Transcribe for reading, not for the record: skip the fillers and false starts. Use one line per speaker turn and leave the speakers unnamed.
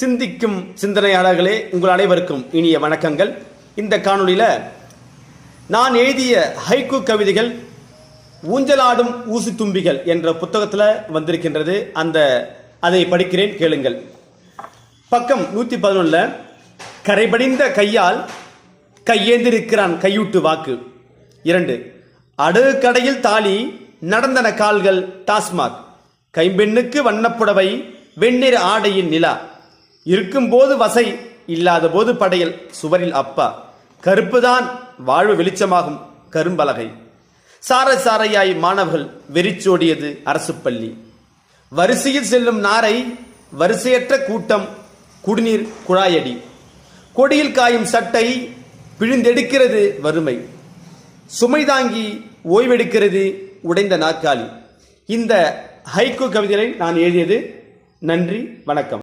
சிந்திக்கும் சிந்தனையாளர்களே, உங்கள் அனைவருக்கும் இனிய வணக்கங்கள். இந்த காணொளியில் நான் எழுதிய ஹைக்கூ கவிதைகள் ஊஞ்சலாடும் ஊசி தும்பிகள் என்ற புத்தகத்தில் வந்திருக்கின்றது. அதை படிக்கிறேன், கேளுங்கள். பக்கம் 111. கரைபடிந்த கையால் கையேந்திருக்கிறான் கையூட்டு வாக்கு. 2. அடுக்கடையில் தாலி நடந்தன கால்கள் டாஸ்மாக். கைம்பெண்ணுக்கு வண்ணப்புடவை வெண்ணிற ஆடையின் நிலா. இருக்கும்போது வசை, இல்லாத போது படையல் சுவரில் அப்பா. கருப்புதான் வாழ்வு வெளிச்சமாகும் கரும்பலகை. சாரையாய் மாணவர்கள் வெறிச்சோடியது அரசு பள்ளி. வரிசையில் செல்லும் நாரை, வரிசையற்ற கூட்டம், குடிநீர் குழாயடி. கொடியில் காயும் சட்டை பிழிந்தெடுக்கிறது வறுமை. சுமை தாங்கி ஓய்வெடுக்கிறது உடைந்த நாற்காலி. இந்த ஹைக்கூ கவிதைகளை நான் எழுதியது. நன்றி, வணக்கம்.